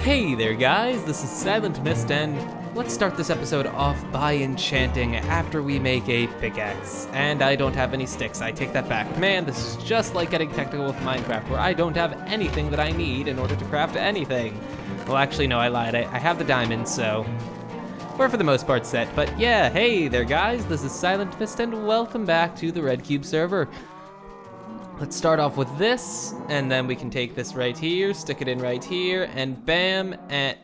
Hey there guys, this is Silent Myst, and let's start this episode off by enchanting after we make a pickaxe. And I don't have any sticks, I take that back. Man, this is just like getting technical with Minecraft, where I don't have anything that I need in order to craft anything. Well, actually, no, I lied. I have the diamonds, so we're for the most part set. But yeah, hey there guys, this is Silent Myst, and welcome back to the RedCubed server. Let's start off with this, and then we can take this right here, stick it in right here, and bam, and...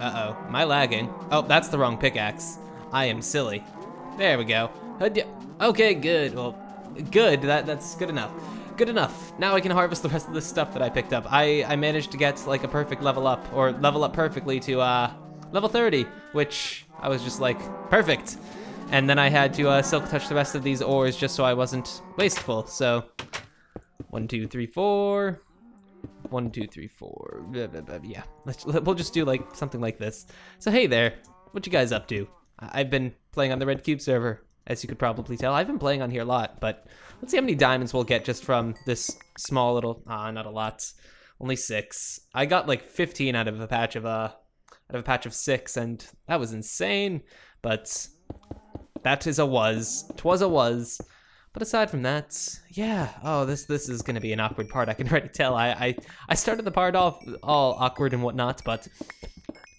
Uh-oh, am I lagging? Oh, that's the wrong pickaxe. I am silly. There we go. Okay, good. Well, good. That's good enough. Good enough. Now I can harvest the rest of the stuff that I picked up. I managed to get like a perfect level up, or level up perfectly to level 30, which I was just like, perfect. And then I had to silk touch the rest of these ores just so I wasn't wasteful. So 1, 2, 3, 4. 1, 2, 3, 4. Yeah, we'll just do like something like this. So hey there, what you guys up to? I've been playing on the RedCubed server, as you could probably tell. I've been playing on here a lot, but let's see how many diamonds we'll get just from this small little. Not a lot. Only 6. I got like 15 out of a patch of 6, and that was insane. But that is a was. 'Twas a was. But aside from that, yeah. Oh, this is gonna be an awkward part. I can already tell. I started the part off all awkward and whatnot, but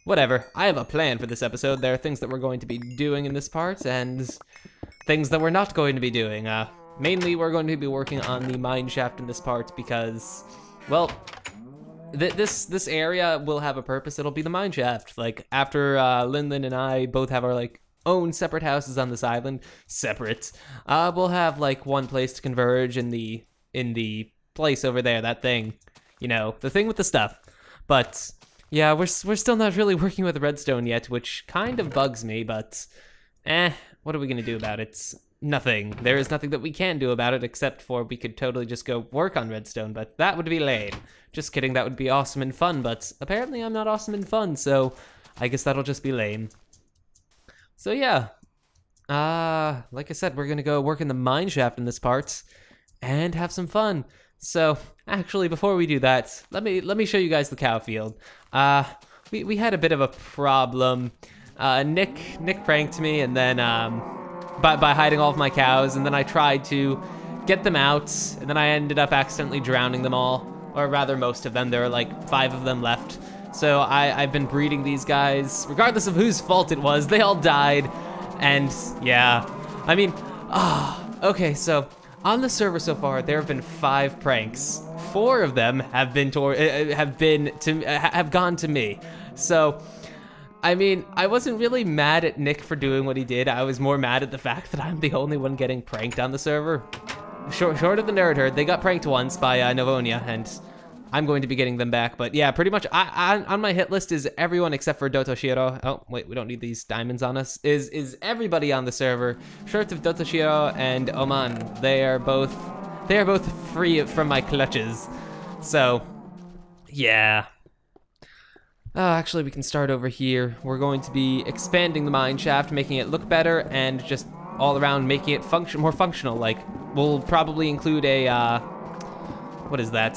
whatever. I have a plan for this episode. There are things that we're going to be doing in this part, and things that we're not going to be doing. Mainly, we're going to be working on the mine shaft in this part because, well, this area will have a purpose. It'll be the mine shaft. Like after Linlin and I both have our like own separate houses on this island, separate. We'll have like one place to converge in the place over there, that thing, you know, the thing with the stuff. But yeah, we're still not really working with redstone yet, which kind of bugs me, but what are we gonna do about it? Nothing. There is nothing that we can do about it except for we could totally just go work on redstone, but that would be lame. Just kidding, that would be awesome and fun, but apparently I'm not awesome and fun, so I guess that'll just be lame. So yeah, like I said, we're gonna go work in the mine shaft in this part and have some fun. So actually, before we do that, let me show you guys the cow field. We had a bit of a problem. Nick pranked me, and then by hiding all of my cows, and then I tried to get them out, and then I ended up accidentally drowning them all, or rather most of them. There are like 5 of them left. So I've been breeding these guys, regardless of whose fault it was. They all died, and yeah, I mean, okay. So on the server so far, there have been 5 pranks. 4 of them have gone to me. So, I mean, I wasn't really mad at Nick for doing what he did. I was more mad at the fact that I'm the only one getting pranked on the server. Short of the Nerd Herd, they got pranked once by Novonia, and I'm going to be getting them back. But yeah, pretty much on my hit list is everyone except for Dotoshiro. Oh, wait, we don't need these diamonds on us. Is everybody on the server, short of Dotoshiro and Oman. They are both free from my clutches. So, yeah. Actually, we can start over here. We're going to be expanding the mine shaft, making it look better, and just all around making it more functional. Like, we'll probably include a, what is that?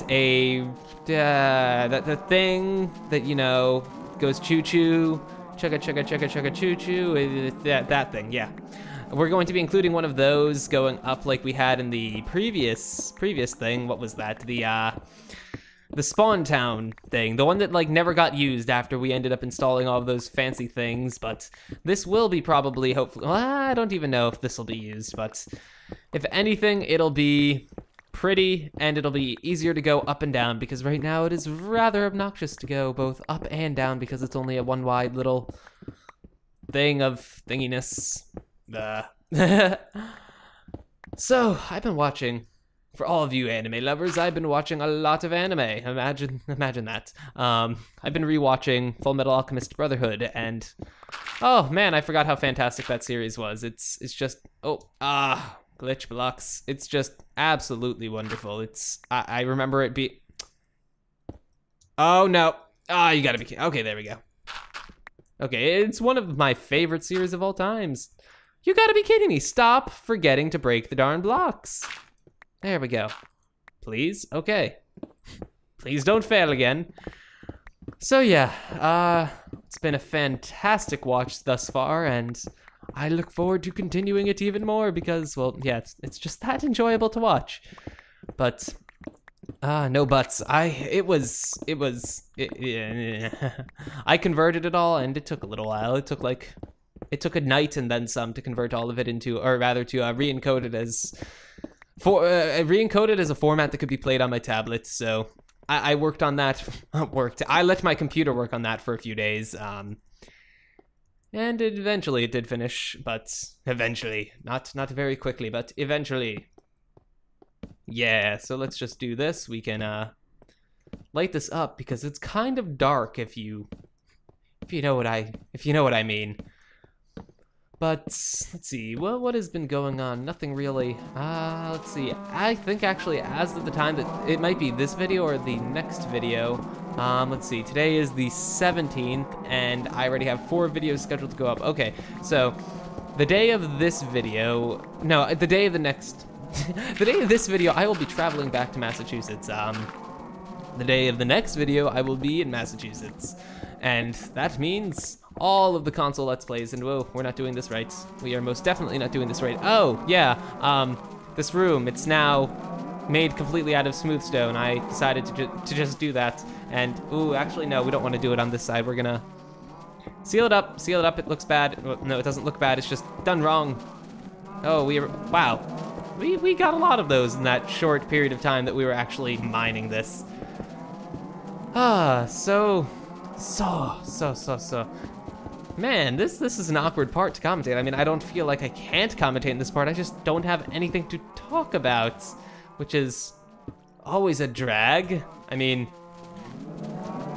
The thing that, you know, goes choo-choo, chugga choo-choo, that thing, yeah. We're going to be including one of those going up like we had in the previous thing. What was that? The spawn town thing, the one that like never got used after we ended up installing all of those fancy things. But this will be probably, hopefully, well, I don't even know if this will be used, but if anything, it'll be pretty, and it'll be easier to go up and down, because right now it is rather obnoxious to go both up and down because it's only a one wide little thing of thinginess. So I've been watching, for all of you anime lovers, I've been watching a lot of anime. Imagine that. I've been rewatching Full Metal Alchemist Brotherhood, and oh man, I forgot how fantastic that series was. It's just glitch blocks. It's just absolutely wonderful. I remember it be. Oh no! You gotta be kidding. Okay, there we go. Okay, it's one of my favorite series of all times. You gotta be kidding me! Stop forgetting to break the darn blocks. There we go. Please? Okay. Please don't fail again. So yeah, it's been a fantastic watch thus far, and I look forward to continuing it even more because, well, yeah, it's just that enjoyable to watch. But no buts. I converted it all, and it took a little while. It took a night and then some to convert all of it into, or rather to re-encode it as a format that could be played on my tablet. So I worked on that. I let my computer work on that for a few days. And eventually it did finish, but eventually, not very quickly, but eventually. Yeah, so let's just do this. We can light this up because it's kind of dark if you know what I mean. But let's see, what has been going on? Nothing really. Let's see. I think actually as of the time that it might be this video or the next video. Let's see. Today is the 17th, and I already have 4 videos scheduled to go up. Okay, so the day of this video, no, the day of the next, the day of this video, I will be traveling back to Massachusetts. The day of the next video, I will be in Massachusetts, and that means all of the console Let's Plays, and whoa, we're not doing this right. We are most definitely not doing this right. Oh, yeah, this room, it's now made completely out of smooth stone. I decided to just do that, and, ooh, actually, no, we don't want to do it on this side. We're gonna seal it up, it looks bad. No, it doesn't look bad, it's just done wrong. Oh, wow. We got a lot of those in that short period of time that we were actually mining this. So. Man, this is an awkward part to commentate. I mean, I don't feel like I can't commentate in this part. I just don't have anything to talk about, which is always a drag. I mean,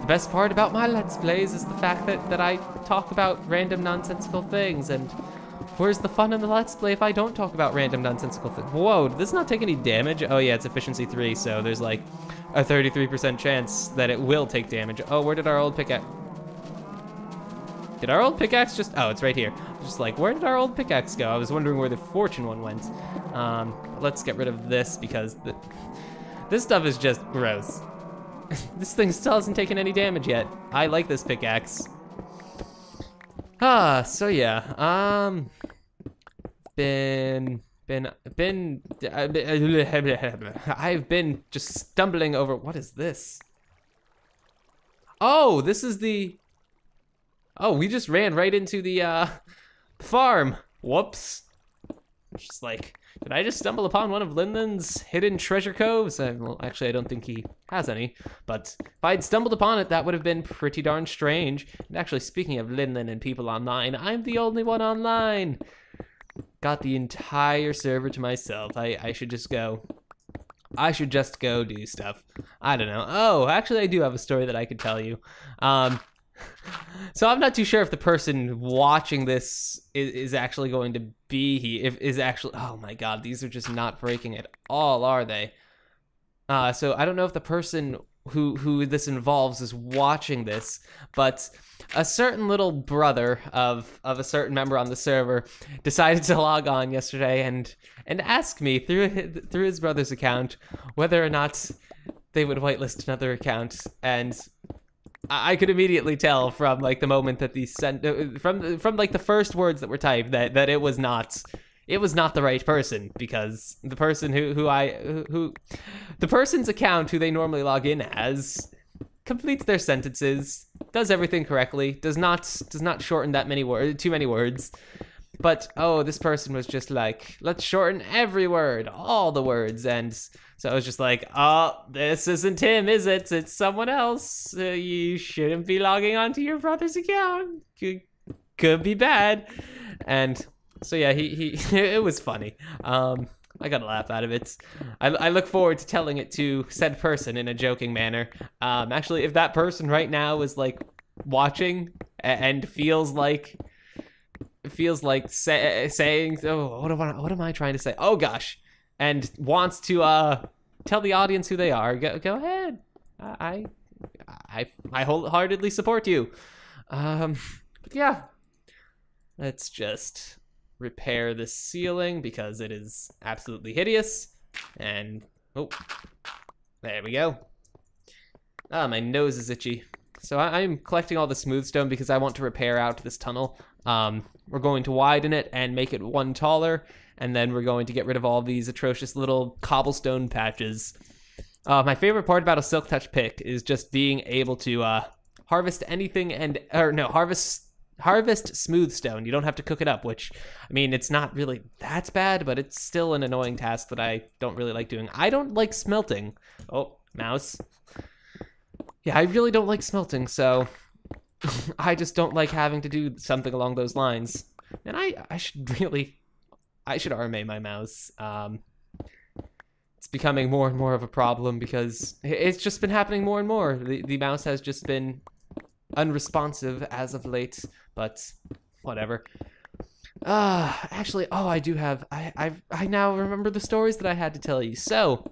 the best part about my Let's Plays is the fact that I talk about random nonsensical things, and where's the fun in the Let's Play if I don't talk about random nonsensical things? Whoa, did this not take any damage? Oh yeah, it's efficiency 3, so there's like a 33% chance that it will take damage. Oh, where did our old pickaxe? Did our old pickaxe just, oh, it's right here. Just like, where did our old pickaxe go? I was wondering where the fortune one went. Let's get rid of this because this stuff is just gross. This thing still hasn't taken any damage yet. I like this pickaxe. So yeah, I've been just stumbling over, what is this? Oh, this is the, oh, we just ran right into the farm. Whoops. Just like, did I just stumble upon one of Linden's hidden treasure coves? Well, actually, I don't think he has any, but if I'd stumbled upon it, that would have been pretty darn strange. And actually, speaking of Linden and people online, I'm the only one online. Got the entire server to myself. I should just go. I should just go do stuff. I don't know. Oh, actually, I do have a story that I could tell you. So I'm not too sure if the person watching this is actually going to be is actually, oh my god, these are just not breaking at all, are they? So I don't know if the person who this involves is watching this, but a certain little brother of a certain member on the server decided to log on yesterday and ask me through his brother's account whether or not they would whitelist another account, and I could immediately tell from like the moment that from like the first words that were typed that it was not the right person, because the person the person's account who they normally log in as completes their sentences, does everything correctly, does not shorten too many words. But oh, this person was just like, let's shorten every word, all the words, and so I was just like, oh, this isn't him, is it? It's someone else. You shouldn't be logging onto your brother's account. Could be bad. And so yeah, he it was funny. I got a laugh out of it. I look forward to telling it to said person in a joking manner. Actually, if that person right now is like watching and feels like saying, oh, what am I trying to say? Oh gosh, and wants to tell the audience who they are, go ahead. I wholeheartedly support you. But yeah, let's just repair this ceiling because it is absolutely hideous. And oh, there we go. Ah, my nose is itchy. So I'm collecting all the smooth stone because I want to repair out this tunnel. We're going to widen it and make it one taller, and then we're going to get rid of all these atrocious little cobblestone patches. My favorite part about a Silk Touch pick is just being able to harvest anything harvest smooth stone. You don't have to cook it up, which, I mean, it's not really that bad, but it's still an annoying task that I don't really like doing. I don't like smelting. Oh, mouse. Yeah, I really don't like smelting, so I just don't like having to do something along those lines. And I should RMA my mouse. It's becoming more and more of a problem because it's just been happening more and more. The mouse has just been unresponsive as of late, but whatever. Actually, I do have, I now remember the stories that I had to tell you. So,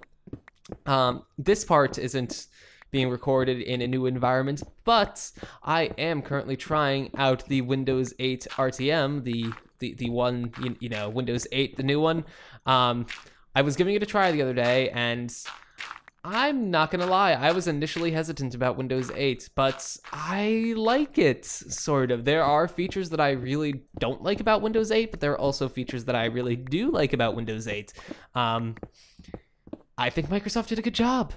this part isn't being recorded in a new environment, but I am currently trying out the Windows 8 RTM, the one, you know, Windows 8, the new one. I was giving it a try the other day, and I'm not gonna lie, I was initially hesitant about Windows 8, but I like it, sort of. There are features that I really don't like about Windows 8, but there are also features that I really do like about Windows 8. I think Microsoft did a good job.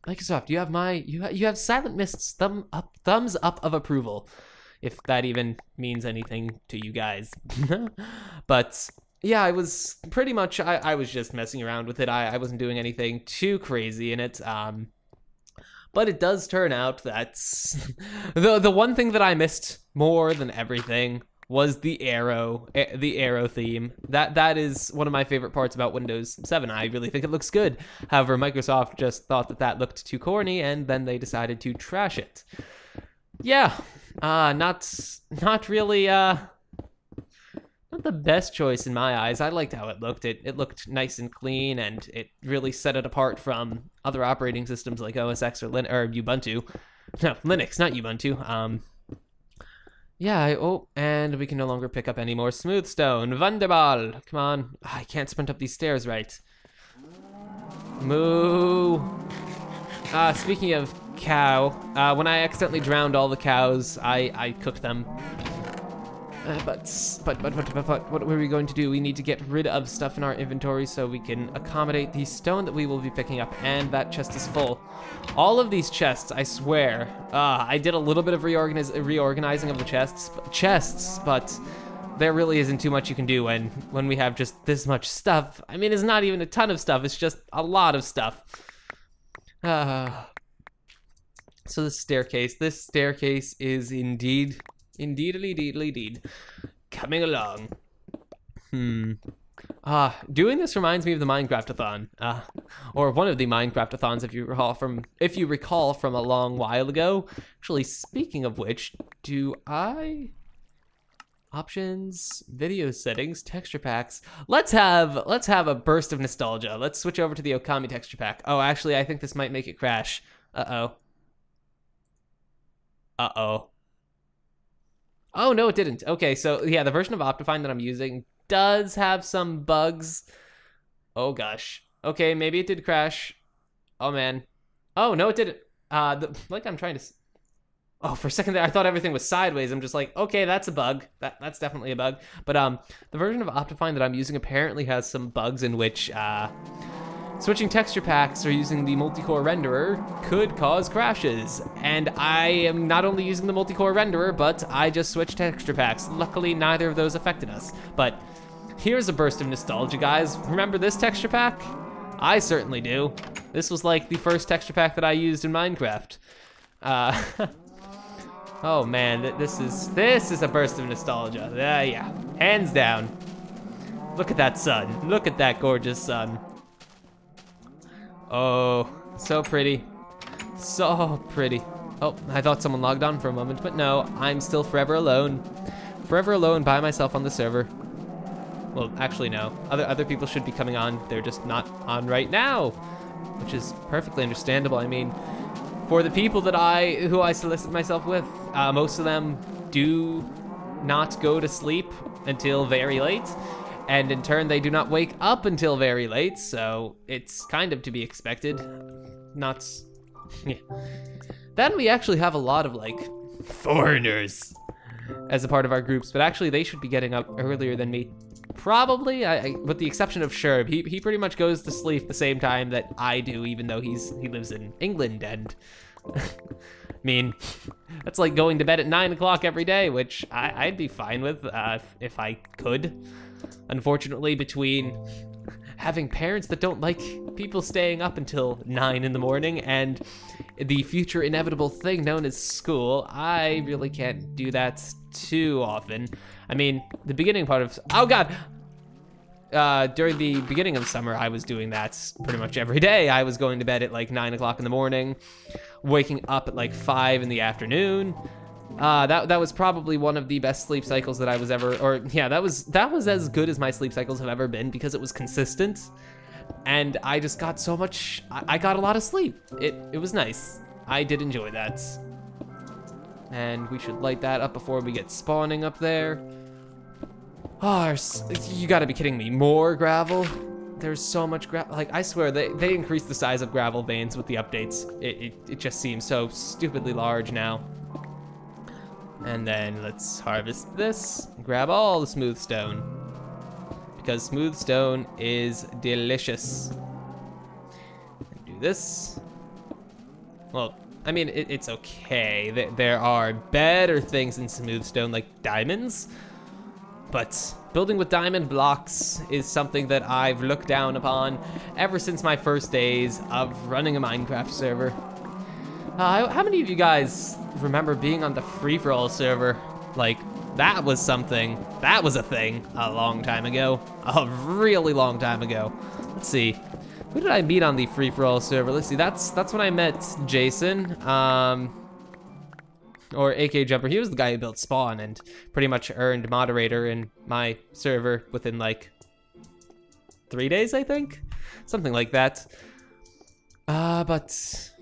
Microsoft, you have Silent Mist's thumbs up of approval, if that even means anything to you guys. But yeah, I was pretty much, I was just messing around with it. I wasn't doing anything too crazy in it. But it does turn out that the one thing that I missed more than everything was the arrow theme. That is one of my favorite parts about Windows 7. I really think it looks good. However, Microsoft just thought that looked too corny, and then they decided to trash it. Yeah, not really not the best choice in my eyes. I liked how it looked. It looked nice and clean, and it really set it apart from other operating systems like OS X or Ubuntu. No, Linux, not Ubuntu. Yeah, and we can no longer pick up any more smooth stone. Wunderbar! Come on. I can't sprint up these stairs right. Moo! Speaking of cow, when I accidentally drowned all the cows, I cooked them. But what were we going to do? We need to get rid of stuff in our inventory so we can accommodate the stone that we will be picking up, and that chest is full. All of these chests, I swear, I did a little bit of reorganizing of the chests, but there really isn't too much you can do when we have just this much stuff. I mean, it's not even a ton of stuff, it's just a lot of stuff. So this staircase is indeed coming along. Doing this reminds me of the Minecraft-a-thon, or one of the Minecraft-a-thons if you recall from a long while ago. Actually, speaking of which, options, video settings, texture packs. Let's have a burst of nostalgia. Let's switch over to the Okami texture pack. Oh, actually, I think this might make it crash. Uh-oh. Oh, no, it didn't. Okay, so yeah, the version of Optifine that I'm using does have some bugs. Oh, gosh. Okay, maybe it did crash. Oh, man. Oh, no, it didn't. I'm trying to... Oh, for a second there, I thought everything was sideways. I'm just like, okay, that's a bug. That's definitely a bug. But the version of Optifine that I'm using apparently has some bugs in which switching texture packs or using the multi-core renderer could cause crashes. And I am not only using the multi-core renderer, but I just switched texture packs. Luckily, neither of those affected us. But here's a burst of nostalgia, guys. Remember this texture pack? I certainly do. This was like the first texture pack that I used in Minecraft. Oh man, this is a burst of nostalgia. Yeah, hands down. Look at that sun. Look at that gorgeous sun. Oh, so pretty. So pretty. Oh, I thought someone logged on for a moment, but no, I'm still forever alone. Forever alone by myself on the server. Well, actually no. Other people should be coming on. They're just not on right now, which is perfectly understandable. I mean, for the people who I solicit myself with, most of them do not go to sleep until very late. And in turn, they do not wake up until very late, so it's kind of to be expected. Then we actually have a lot of, like, foreigners as a part of our groups, but actually they should be getting up earlier than me. Probably, with the exception of Sherb. He pretty much goes to sleep the same time that I do, even though he lives in England, and I mean, that's like going to bed at 9 o'clock every day, which I'd be fine with if I could. Unfortunately, between having parents that don't like people staying up until 9 in the morning and the future inevitable thing known as school, I really can't do that too often. I mean, the beginning part of, oh god! During the beginning of summer, I was doing that pretty much every day. I was going to bed at like 9 o'clock in the morning, waking up at like 5 in the afternoon. That was probably one of the best sleep cycles that I was ever, or yeah, that was as good as my sleep cycles have ever been because it was consistent. And I just got so much, I got a lot of sleep. It was nice. I did enjoy that. And we should light that up before we get spawning up there. Oh, you gotta be kidding me. More gravel? There's so much gravel. Like, I swear, they increased the size of gravel veins with the updates. It just seems so stupidly large now. And then let's harvest this. Grab all the smooth stone. Because smooth stone is delicious. And do this. Well, I mean, it's okay. There are better things than smooth stone, like diamonds. But building with diamond blocks is something that I've looked down upon ever since my first days of running a Minecraft server. How many of you guys remember being on the free-for-all server? Like, that was something, that was a thing a long time ago. A really long time ago. Let's see. Who did I meet on the free-for-all server? Let's see, that's when I met Jason. Or AK Jumper. He was the guy who built Spawn and pretty much earned moderator in my server within like 3 days, I think? Something like that. But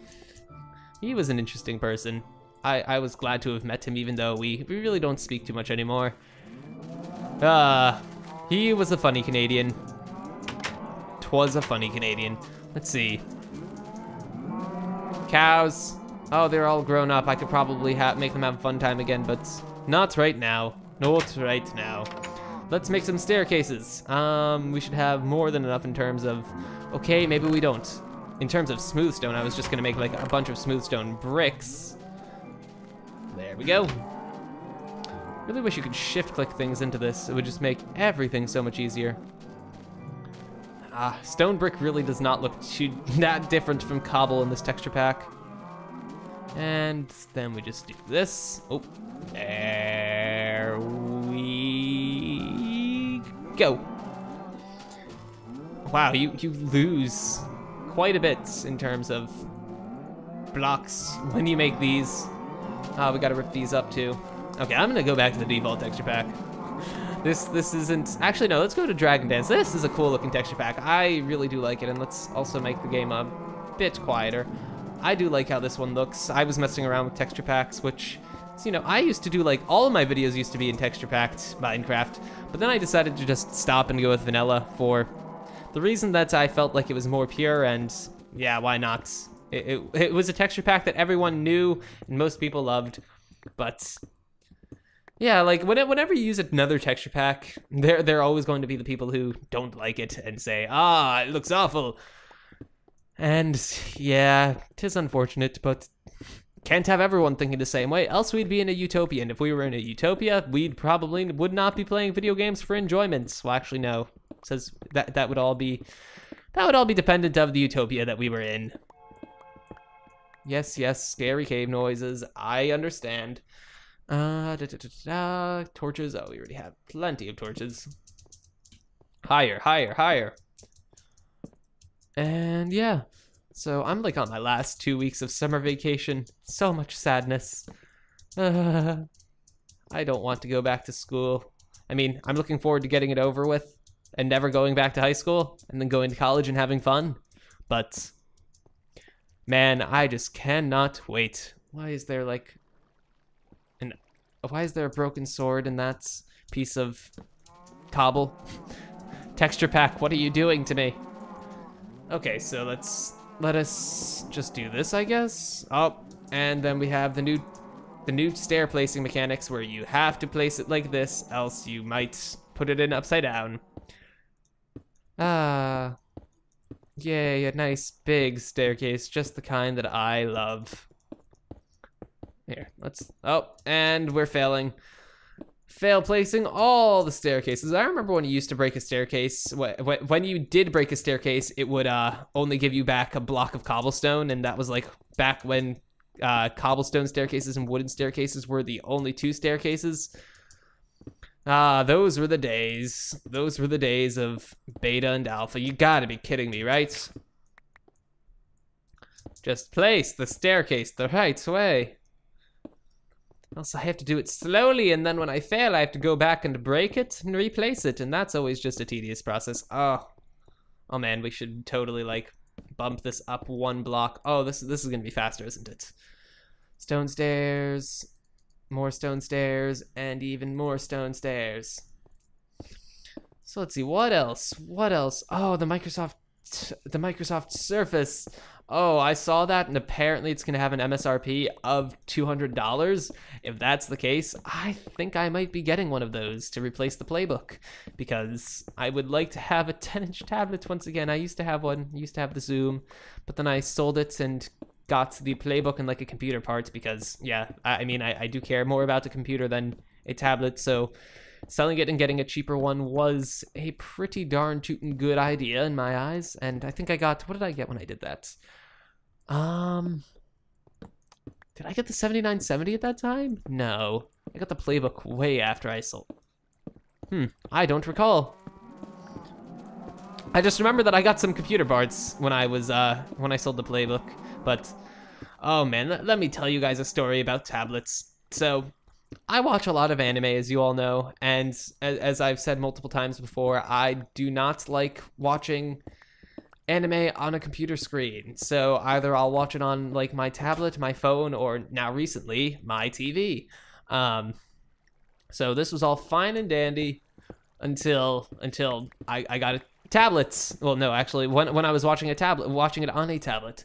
he was an interesting person. I was glad to have met him, even though we really don't speak too much anymore. He was a funny Canadian. 'Twas a funny Canadian. Let's see. Cows. Oh, they're all grown up. I could probably make them have a fun time again, but not right now. Not right now. Let's make some staircases. We should have more than enough in terms of... Okay, maybe we don't. In terms of smooth stone, I was just gonna make like a bunch of smooth stone bricks. There we go. Really wish you could shift-click things into this. It would just make everything so much easier. Stone brick really does not look that different from cobble in this texture pack. And then we just do this. Oh, there we go. Wow, you lose quite a bit in terms of blocks when you make these. We gotta rip these up too. Okay, I'm gonna go back to the default texture pack. This isn't, actually no, let's go to Dragon Dance. This is a cool looking texture pack. I really do like it, and let's also make the game a bit quieter. I do like how this one looks. I was messing around with texture packs, which, so, you know, I used to do like, all of my videos used to be in texture packed Minecraft, but then I decided to just stop and go with vanilla for the reason that I felt like it was more pure, and yeah, why not? It was a texture pack that everyone knew and most people loved, but yeah, like whenever you use another texture pack, there are always going to be the people who don't like it and say, it looks awful. And yeah, 'tis unfortunate, but can't have everyone thinking the same way, else we'd be in a utopia, and if we were in a utopia, we'd probably would not be playing video games for enjoyment. Well, actually, no. It says that would all be dependent of the utopia that we were in. Yes, scary cave noises. I understand. Torches. Oh, we already have plenty of torches. Higher. And yeah, so I'm like on my last 2 weeks of summer vacation. So much sadness. I don't want to go back to school. I mean, I'm looking forward to getting it over with and never going back to high school and then going to college and having fun. But man, I just cannot wait. Why is there like why is there a broken sword in that piece of cobble? Texture pack, what are you doing to me? Okay, so let us just do this, I guess. Oh, And then we have the new stair placing mechanics where you have to place it like this, else you might put it in upside down. Ah. Yay, a nice big staircase, just the kind that I love. Here, let's, oh, and we're failing. Fail placing all the staircases. I remember when you used to break a staircase, when you did break a staircase, it would only give you back a block of cobblestone, and that was like back when cobblestone staircases and wooden staircases were the only two staircases. Those were the days. Those were the days of beta and alpha. You gotta be kidding me, right? Just place the staircase the right way. Else I have to do it slowly, and then when I fail, I have to go back and break it and replace it, and that's always just a tedious process. Oh man, we should totally, like, bump this up one block. Oh, this is gonna be faster, isn't it? Stone stairs, more stone stairs, and even more stone stairs. So let's see, what else? What else? Oh, the Microsoft Surface. Oh, I saw that, and apparently it's going to have an MSRP of $200. If that's the case, I think I might be getting one of those to replace the playbook, because I would like to have a 10-inch tablet once again. I used to have one, used to have the Zoom, but then I sold it and got the playbook and like a computer part, because, yeah, I mean, I do care more about the computer than a tablet, so selling it and getting a cheaper one was a pretty darn tootin' good idea in my eyes, and I think I got, what did I get when I did that? Did I get the 7970 at that time? No, I got the playbook way after I sold. I don't recall. I just remember that I got some computer parts when I was, when I sold the playbook, but, oh man, let me tell you guys a story about tablets. So, I watch a lot of anime, as you all know, and as I've said multiple times before, I do not like watching anime on a computer screen. So either I'll watch it on like my tablet, my phone, or now recently, my TV. So this was all fine and dandy until I got a tablet. Well, no, actually, when I was watching it on a tablet.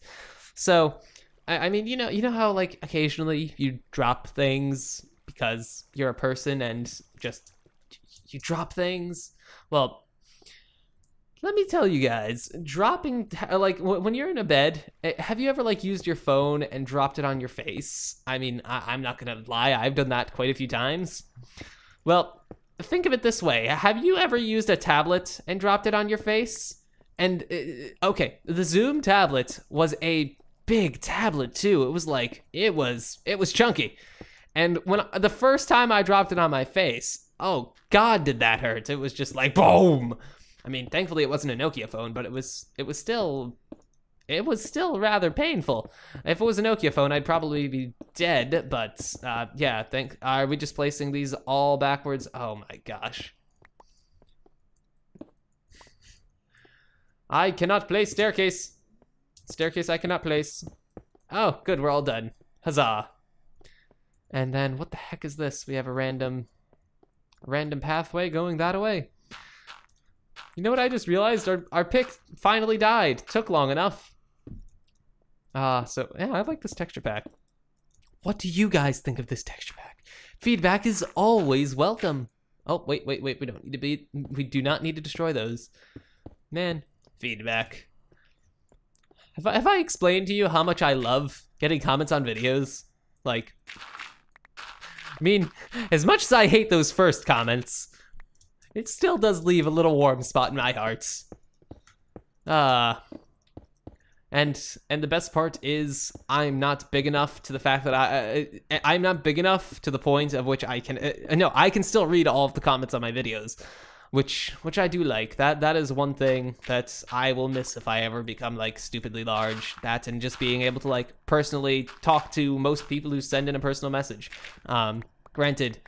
So, I mean, you know how like occasionally you drop things because you're a person and just you drop things? Well, let me tell you guys, dropping, like, when you're in a bed, have you ever, like, used your phone and dropped it on your face? I mean, I'm not gonna lie, I've done that quite a few times. Well, think of it this way. Have you ever used a tablet and dropped it on your face? And, okay, the Zoom tablet was a big tablet, too. It was, like, it was chunky. And when the first time I dropped it on my face, oh, God, did that hurt. It was just like, boom! I mean, thankfully it wasn't a Nokia phone, but it was still rather painful. If it was a Nokia phone, I'd probably be dead, but, yeah, are we just placing these all backwards? Oh my gosh. I cannot place staircase. Staircase I cannot place. Oh, good, we're all done. Huzzah. And then, what the heck is this? We have a random pathway going that way. You know what I just realized? Our pick finally died. Took long enough. So, yeah, I like this texture pack. What do you guys think of this texture pack? Feedback is always welcome. Oh, wait, we don't need to we do not need to destroy those. Man, feedback. Have I explained to you how much I love getting comments on videos? Like, I mean, as much as I hate those first comments, it still does leave a little warm spot in my heart. And the best part is I'm not big enough to the fact that I'm not big enough to the point of which I can, no, I can still read all of the comments on my videos, which I do like. That is one thing that I will miss if I ever become like stupidly large. That and just being able to like personally talk to most people who send in a personal message. Granted,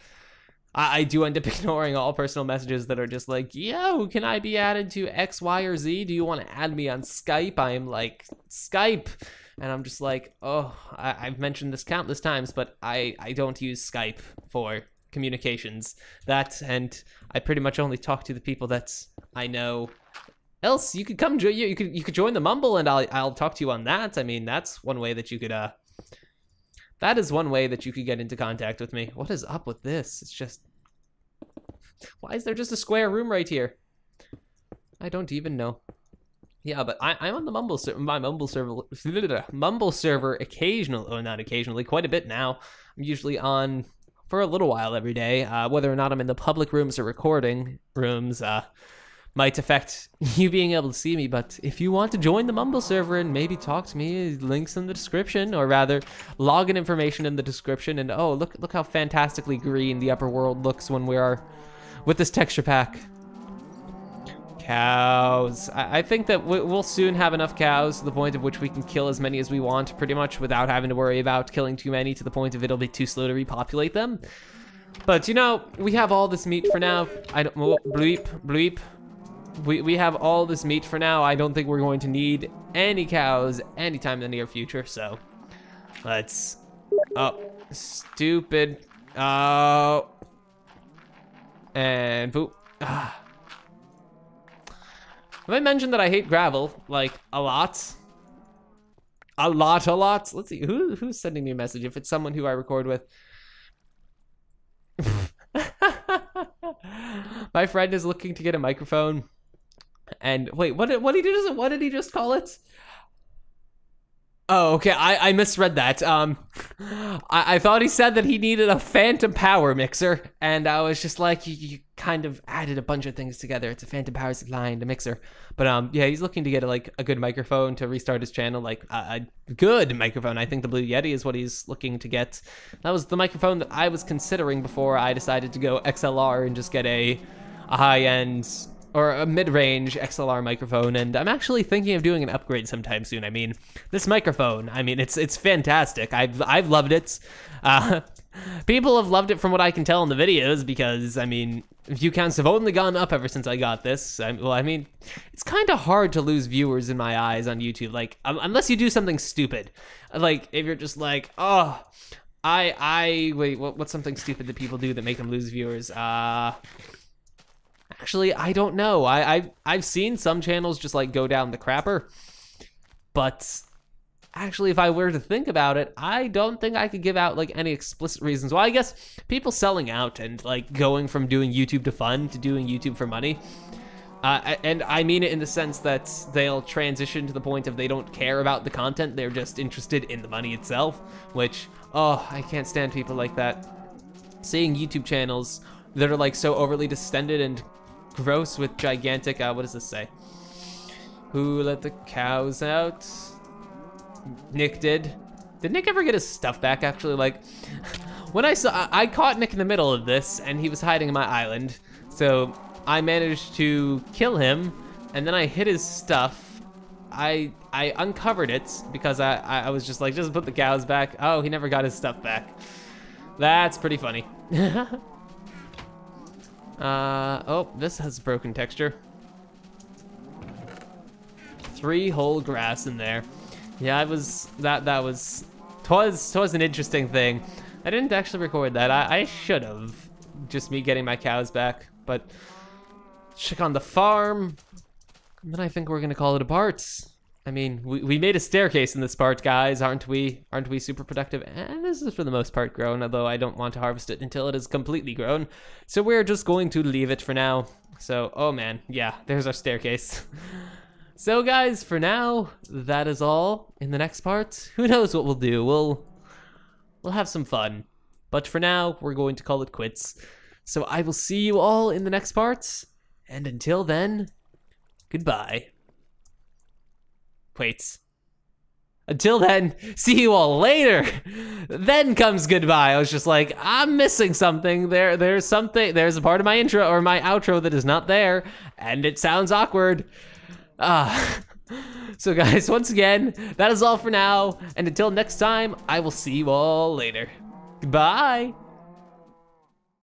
I do end up ignoring all personal messages that are just like, yo, can I be added to X, Y, or Z? Do you want to add me on Skype? I'm like, Skype. And I'm just like, oh, I've mentioned this countless times, but I don't use Skype for communications. That, and I pretty much only talk to the people that I know. Else, you could come, you could join the Mumble, and I'll talk to you on that. I mean, that's one way that you could that is one way that you could get into contact with me. What is up with this? It's just... Why is there just a square room right here? I don't even know. Yeah, but I'm on the Mumble server, my Mumble server occasionally, or not occasionally, quite a bit now. I'm usually on for a little while every day. Whether or not I'm in the public rooms or recording rooms might affect you being able to see me, but if you want to join the Mumble server and maybe talk to me, links in the description, or rather, login information in the description, and oh, look how fantastically green the upper world looks when we are with this texture pack. Cows. I think that we'll soon have enough cows to the point of which we can kill as many as we want, pretty much without having to worry about killing too many to the point of it'll be too slow to repopulate them. But, you know, we have all this meat for now. I don't... Oh, bleep, bleep. We have all this meat for now. I don't think we're going to need any cows anytime in the near future, so... Let's... Oh, stupid. Oh... And... Boop. Ah. Have I mentioned that I hate gravel, like, a lot? A lot. Let's see, who's sending me a message? If it's someone who I record with. My friend is looking to get a microphone. And, wait, what did he just call it? Oh, okay, I misread that. I thought he said that he needed a phantom power mixer, and I was just like, you kind of added a bunch of things together. It's a phantom power supply and a mixer. But yeah, he's looking to get like a good microphone to restart his channel, like a good microphone. I think the Blue Yeti is what he's looking to get. That was the microphone that I was considering before I decided to go XLR and just get a high-end or a mid-range XLR microphone, and I'm actually thinking of doing an upgrade sometime soon. I mean, this microphone, I mean, it's fantastic. I've loved it. People have loved it from what I can tell in the videos because, I mean, view counts have only gone up ever since I got this. Well, I mean, it's kind of hard to lose viewers in my eyes on YouTube, like, unless you do something stupid. Like, if you're just like, oh, wait, what's something stupid that people do that make them lose viewers? Actually, I don't know. I've seen some channels just like go down the crapper, but actually, if I were to think about it, I don't think I could give out like any explicit reasons. Well, I guess people selling out and like going from doing YouTube to fun to doing YouTube for money. And I mean it in the sense that they'll transition to the point of they don't care about the content. They're just interested in the money itself, which, oh, I can't stand people like that. Seeing YouTube channels that are like so overly distended and gross with gigantic, what does this say? Who let the cows out? Nick did. Did Nick ever get his stuff back, actually? Like, when I caught Nick in the middle of this, and he was hiding in my island, so I managed to kill him, and then I hid his stuff. I uncovered it, because I was just like, just put the cows back. Oh, he never got his stuff back. That's pretty funny. Oh, this has broken texture. 3 whole grass in there. Yeah, twas an interesting thing. I didn't actually record that. I should have. Just me getting my cows back, but check on the farm. And then I think we're gonna call it a part. I mean, we made a staircase in this part, guys, aren't we? Aren't we super productive? And this is for the most part grown, although I don't want to harvest it until it is completely grown. So we're just going to leave it for now. So, oh man, yeah, there's our staircase. So guys, for now, that is all. In the next part, who knows what we'll do? We'll have some fun. But for now, we're going to call it quits. So I will see you all in the next part. And until then, goodbye. Wait. Until then, see you all later. Then comes goodbye. I was just like, I'm missing something. There's something. There's a part of my intro or my outro that is not there, and it sounds awkward. So guys, once again, that is all for now. And until next time, I will see you all later. Goodbye.